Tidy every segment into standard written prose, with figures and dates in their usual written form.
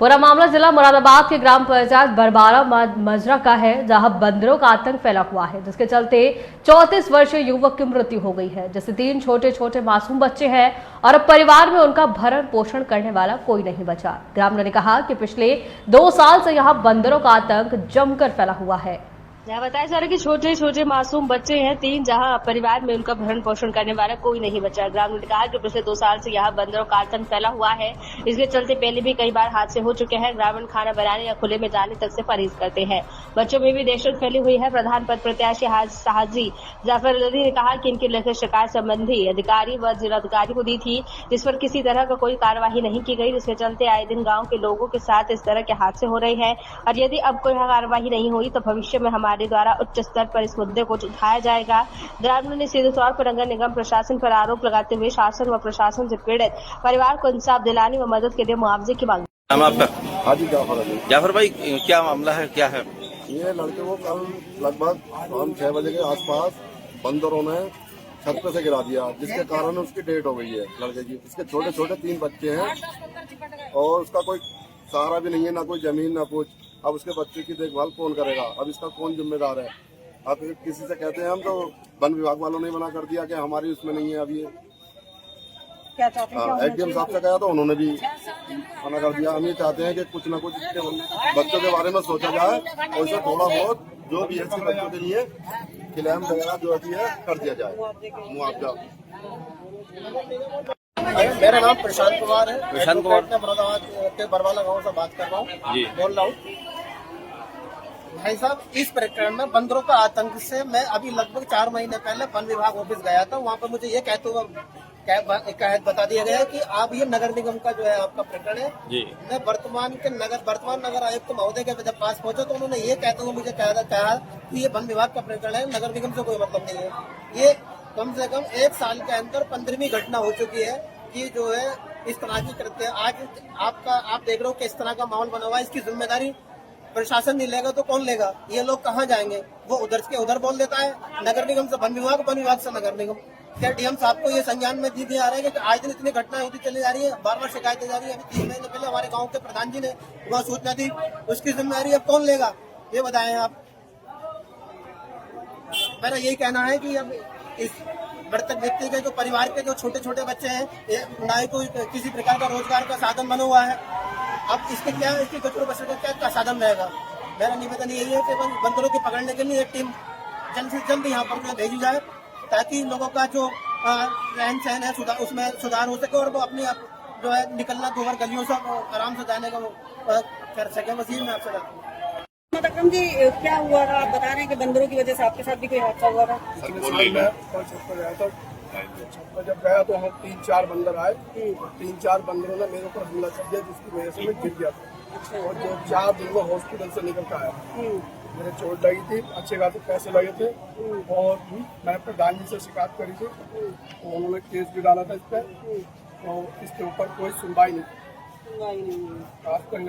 पूरा मामला जिला मुरादाबाद के ग्राम पंचायत बरबारा मजरा का है, जहां बंदरों का आतंक फैला हुआ है, जिसके चलते 34 वर्षीय युवक की मृत्यु हो गई है, जिससे 3 छोटे छोटे मासूम बच्चे हैं और अब परिवार में उनका भरण पोषण करने वाला कोई नहीं बचा। ग्रामीणों ने कहा कि पिछले 2 साल से यहाँ बंदरों का आतंक जमकर फैला हुआ है। यहाँ बताया जा रहा है कि छोटे छोटे मासूम बच्चे हैं 3, जहां परिवार में उनका भरण पोषण करने वाला कोई नहीं बचा। ग्रामीण ने कहा कि पिछले 2 साल से यहाँ बंदरों का आतंक फैला हुआ है, इसके चलते पहले भी कई बार हादसे हो चुके हैं। ग्रामीण खाना बनाने या खुले में जाने तक से परहेज करते हैं। बच्चों में भी दहशत फैली हुई है। प्रधान पद प्रत्याशी हाजी जाफर अली ने कहा कि इनकी लिखित शिकायत संबंधी अधिकारी व जिलाधिकारी को दी थी, जिस पर किसी तरह का कोई कार्यवाही नहीं की गई, जिसके चलते आए दिन गाँव के लोगों के साथ इस तरह के हादसे हो रहे हैं। और यदि अब कोई कार्यवाही नहीं हुई तो भविष्य में हमारे द्वारा उच्च स्तर पर इस मुद्दे को उठाया जाएगा। ग्रामीणों ने सीधे तौर पर नगर निगम प्रशासन पर आरोप लगाते हुए शासन व प्रशासन से पीड़ित परिवार को इंसाफ दिलाने व मदद के लिए मुआवजे की मांग। नाम आपका? हाजी जाफर अली। जाफर भाई, क्या मामला है, क्या है? ये लड़के को कल लगभग शाम 6 बजे के आसपास बंदरों ने छत पे से गिरा दिया, जिसके कारण उसकी डेथ हो गई है लड़के की। इसके छोटे छोटे 3 बच्चे हैं और उसका कोई सहारा भी नहीं है, ना कोई जमीन ना कुछ। अब उसके बच्चे की देखभाल कौन करेगा? अब इसका कौन जिम्मेदार है? अब किसी से कहते हैं हम तो वन विभाग वालों ने मना कर दिया कि हमारी उसमें नहीं है। अब ये क्या चाहते हैं? एडीएम साहब से कहा तो उन्होंने भी मना कर दिया। हम ये चाहते हैं कि कुछ ना कुछ इसके बच्चों के बारे में सोचा जाए और इसे थोड़ा बहुत जो भी है इसके बच्चों के लिए क्लेम वगैरह जो भी है कर दिया जाए, मुआवजा। मेरा नाम प्रशांत कुमार है। प्रशांत कुमार मुरादाबाद के बरवाला गांव से बात कर रहा हूँ, बोल रहा हूँ। भाई साहब, इस प्रकरण में बंदरों का आतंक से मैं अभी लगभग 4 महीने पहले वन विभाग ऑफिस गया था। वहाँ पर मुझे ये कहते हुए बता दिया गया है कि आप ये नगर निगम का जो है आपका प्रकरण है। मैं वर्तमान नगर आयुक्त महोदय के जब पास पहुंचा तो उन्होंने ये कहते हुए मुझे कहा कि ये वन विभाग का प्रकरण है, नगर निगम से कोई मतलब नहीं है। ये कम से कम 1 साल के अंदर 15वीं घटना हो चुकी है कि जो है इस तरह की करते हैं। आज आप देख रहे हो कि इस तरह का माहौल बना हुआ है। इसकी जिम्मेदारी प्रशासन नहीं लेगा तो कौन लेगा? ये लोग कहाँ जाएंगे? वो उधर के उधर बोल देता है, नगर निगम से वन विभाग से नगर निगम। क्या डीएम साहब को ये संज्ञान में दिया आ रहा है कि आज दिन इतनी घटनाएं होती चली जा रही है, बार शिकायतें जा रही है। अभी 3 महीने पहले हमारे गाँव के प्रधान जी ने वह सूचना दी, उसकी जिम्मेदारी अब कौन लेगा? ये बताएं आप। मेरा यही कहना है कि अब इस मृतक व्यक्ति के जो परिवार के जो छोटे छोटे बच्चे हैं, ना ही कोई किसी प्रकार का रोजगार का साधन बना हुआ है। अब इसके बच्चों बच्चों का क्या साधन रहेगा? मेरा निवेदन यही है कि बंदरों को पकड़ने के लिए एक टीम जल्द से जल्द यहाँ पर भेजी जाए, ताकि लोगों का जो रहन सहन है उसमें सुधार हो सके और वो अपनी जो है निकलना दोहर गलियों से आराम से जाने का कर सके। वसीम में आपसे अकरम जी, क्या हुआ था? आप बता रहे हैं कि बंदरों की वजह से आपके साथ भी कोई हादसा हुआ था? जब गया तो हम 3-4 बंदर आए। 3-4 बंदरों ने मेरे ऊपर हमला कर दिया, जिसकी वजह से मैं गिर गया था और जो 4 दिन में हॉस्पिटल से निकल कर आया। मेरे चोट लगी थी, अच्छे खासे पैसे लगे थे और मैंने प्रधान जी से शिकायत करी थी, तो उन्होंने केस भी डाला था इस पर और इसके ऊपर कोई सुनवाई नहीं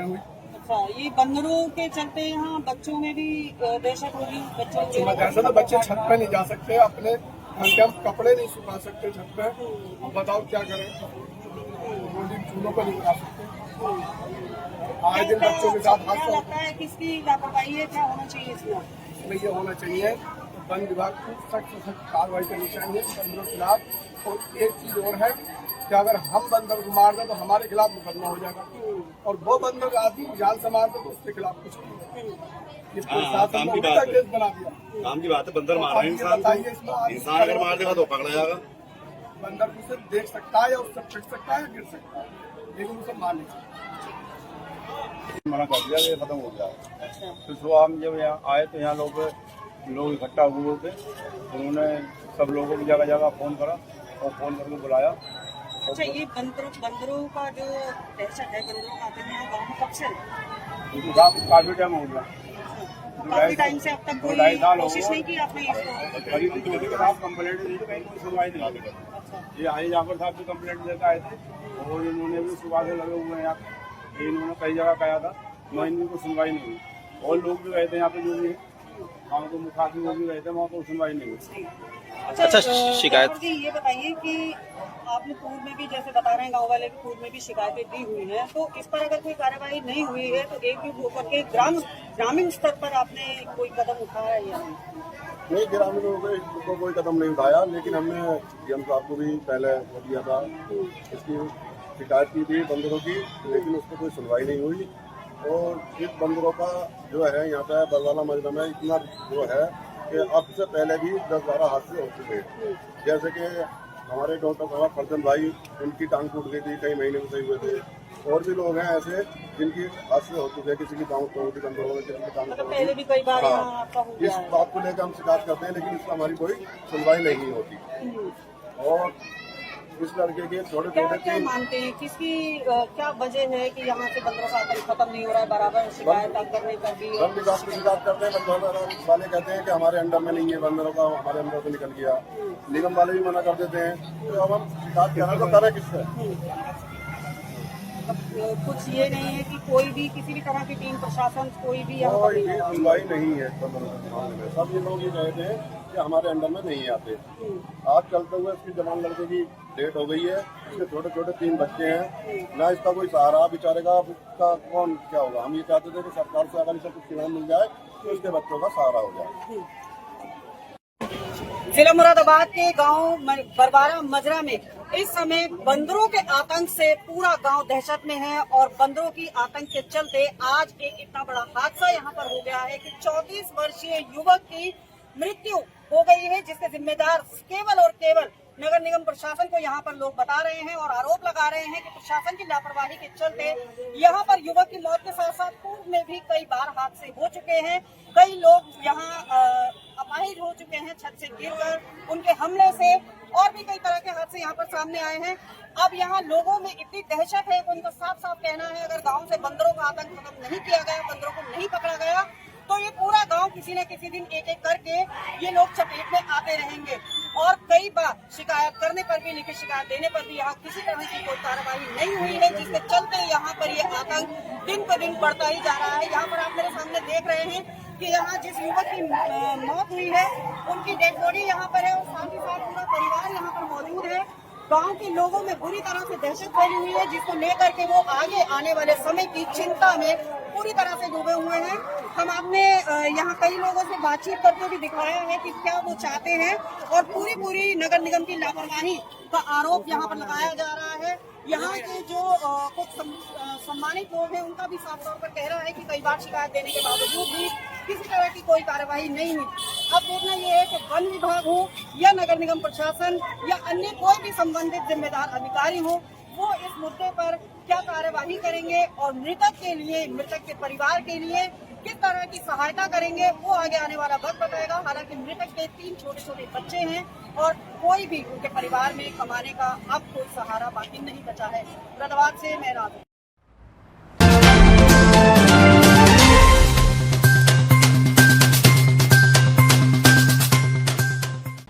हुई। अच्छा, ये बंदरों के चलते यहाँ बच्चों में भी दहशत होगी? बच्चों तो बच्चे छत पे नहीं जा सकते, अपने हम कपड़े नहीं सुखा सकते छत पे। अब बताओ क्या करें? चूल्हों पर नहीं बना सकते। आए दिन बच्चों के साथ हादसा लगता है किसकी लापरवाही है? क्या होना चाहिए इसमें? ये होना चाहिए वन विभाग को सख्त से सख्त कार्रवाई करनी चाहिए बंदरों के खिलाफ। और एक चीज और है कि अगर हम बंदर को मार दें तो हमारे खिलाफ मुकदमा हो जाएगा, और वो बंदर आदमी जान से मार दे तो उसके खिलाफ कुछ नहीं। काम की बात है, बंदर मार रहे हैं इंसान अगर मार देगा तो पकड़ा जाएगा। बंदर को सिर्फ देख सकता है या उससे फिट सकता है, गिर सकता है, लेकिन उसे मार नहीं सकता। मना कर दिया, ये खत्म हो गया। तो सुबह हम जब यहाँ आए तो यहाँ लोग इकट्ठा हुए थे। उन्होंने सब लोगों की जगह जगह फोन करा और फोन करके बुलाया। अच्छा, ये बंदरों का जो दहशत है, बंदरों का आतंक है गाँव में कब से? काफी टाइम हो गया, काफी टाइम से। अब तक कोई कोशिश नहीं की आपने इसको? करीबन 2 दिन बाद कंप्लेंट दी, कहीं कोई सुनवाई नहीं हुई। ये आई जाफर साहब से कंप्लेंट लेकर आए थे और इन्होंने भी सुबह से लगे हुए हैं यहाँ। इन्होंने कई जगह कहा था, वहाँ इनको सुनवाई नहीं हुई। और लोग भी गए थे यहाँ पे, जो भी गाँव के मुखातिब वो भी गए थे, वहाँ को सुनवाई नहीं हुई। अच्छा, शिकायत ये बताइए कि आपने पूर्व में भी जैसे बता रहे हैं गांव वाले की पूर्व में भी शिकायतें दी हुई हैं, तो इस पर अगर कोई कार्रवाई नहीं हुई है तो एक भी होकर के ग्रामीण स्तर पर आपने कोई कदम उठाया या नहीं, ग्रामीणों को कोई कदम नहीं उठाया, लेकिन हमने डीएम साहब को भी पहले दिया था, इसकी शिकायत की थी बंदरों की, लेकिन उस पर कोई सुनवाई नहीं हुई। और इस बंदरों का जो है यहाँ पे बरवाला मजरा में इतना जो है कि अब से पहले भी 10-12 हादसे हो चुके हैं। जैसे कि हमारे डॉक्टर साहब फरजन भाई, उनकी टांग टूट गई थी, कई महीने में सही हुए थे। और भी लोग हैं ऐसे जिनकी हादसे हो चुके हैं, किसी की टांग तोड़ दी बंदरों में, किसी की टांग तोड़ पहले भी कई बार यहाँ आपका हो इस गया है। बात को लेकर हम शिकायत करते हैं, लेकिन इसका हमारी कोई सुनवाई नहीं होती। और इस लड़के के छोटे क्या छोटे क्या मानते हैं, किसकी क्या वजह है कि यहाँ से बंदरों का आतंक खत्म नहीं हो रहा है? बराबर शिकायत आप करने पर भी वन विभाग की शिकायत करते हैं, बंदरों वाले कहते हैं कि हमारे अंडर में नहीं है, बंदरों का हमारे अंदर से निकल गया। निगम वाले भी मना कर देते हैं। तो अब हम शिकायत करें तो करें किससे? कुछ ये नहीं है कि कोई भी किसी भी तरह की टीम प्रशासन कोई भी यहाँ पर कोई नहीं आता? सुनवाई नहीं है बंदरों के मामले में। सब ये लोग ये कहते हैं कि हमारे अंडर में नहीं आते। आज चलते हुए इसकी जवान लड़के की डेथ हो गई है, इसके छोटे छोटे 3 बच्चे हैं, ना इसका कोई सहारा बेचारे का, इसका कौन क्या होगा। हम ये चाहते थे कि सरकार से अगर इसे कुछ सुविधा मिल जाए तो उसके बच्चों का सहारा हो जाए। जिला मुरादाबाद के गांव बरबारा मजरा में इस समय बंदरों के आतंक से पूरा गांव दहशत में है और बंदरों की आतंक के चलते आज एक इतना बड़ा हादसा यहां पर हो गया है कि 34 वर्षीय युवक की मृत्यु हो गई है, जिसके जिम्मेदार केवल और केवल नगर निगम प्रशासन को यहाँ पर लोग बता रहे हैं और आरोप लगा रहे हैं कि प्रशासन की लापरवाही के चलते यहाँ पर युवक की मौत के साथ साथ पूर्व में भी कई बार हादसे हो चुके हैं। कई लोग यहाँ अपाहिज हो चुके हैं छत से गिरकर, उनके हमले से, और भी कई तरह के हादसे यहाँ पर सामने आए हैं। अब यहाँ लोगों में इतनी दहशत है कि उनका साफ साफ कहना है अगर गाँव से बंदरों का आतंक खत्म नहीं किया गया, बंदरों को नहीं पकड़ा गया, तो ये पूरा गांव किसी न किसी दिन एक एक करके ये लोग चपेट में आते रहेंगे। और कई बार शिकायत करने पर भी, लिखित शिकायत देने पर भी यहाँ किसी तरह की कोई कार्रवाई नहीं हुई है, जिसके चलते यहाँ पर ये आतंक दिन पर दिन बढ़ता ही जा रहा है। यहाँ पर आप मेरे सामने देख रहे हैं कि यहाँ जिस युवक की मौत हुई है उनकी डेड बॉडी यहाँ पर है और साथ ही साथ पूरा परिवार यहाँ पर मौजूद है। गांव के लोगों में बुरी तरह से दहशत फैली हुई है, जिसको लेकर के वो आगे आने वाले समय की चिंता में पूरी तरह से डूबे हुए हैं। हम आपने यहाँ कई लोगों से बातचीत करते हुए दिखाया है कि क्या वो चाहते हैं और पूरी नगर निगम की लापरवाही का आरोप यहाँ पर लगाया जा रहा है। यहाँ के जो कुछ सम्मानित लोग हैं उनका भी साफ तौर पर कहना है कि कई बार शिकायत देने के बावजूद भी किसी तरह की कोई कार्रवाई नहीं हुई। अब देखना ये है कि वन विभाग हो या नगर निगम प्रशासन या अन्य कोई भी संबंधित जिम्मेदार अधिकारी हो, वो इस मुद्दे पर क्या कार्यवाही करेंगे और मृतक के लिए, मृतक के परिवार के लिए किस तरह की सहायता करेंगे, वो आगे आने वाला वक्त बताएगा। हालांकि मृतक के 3 छोटे छोटे बच्चे हैं और कोई भी उनके परिवार में कमाने का अब कोई सहारा बाकी नहीं बचा है। मुरादाबाद से मैं रात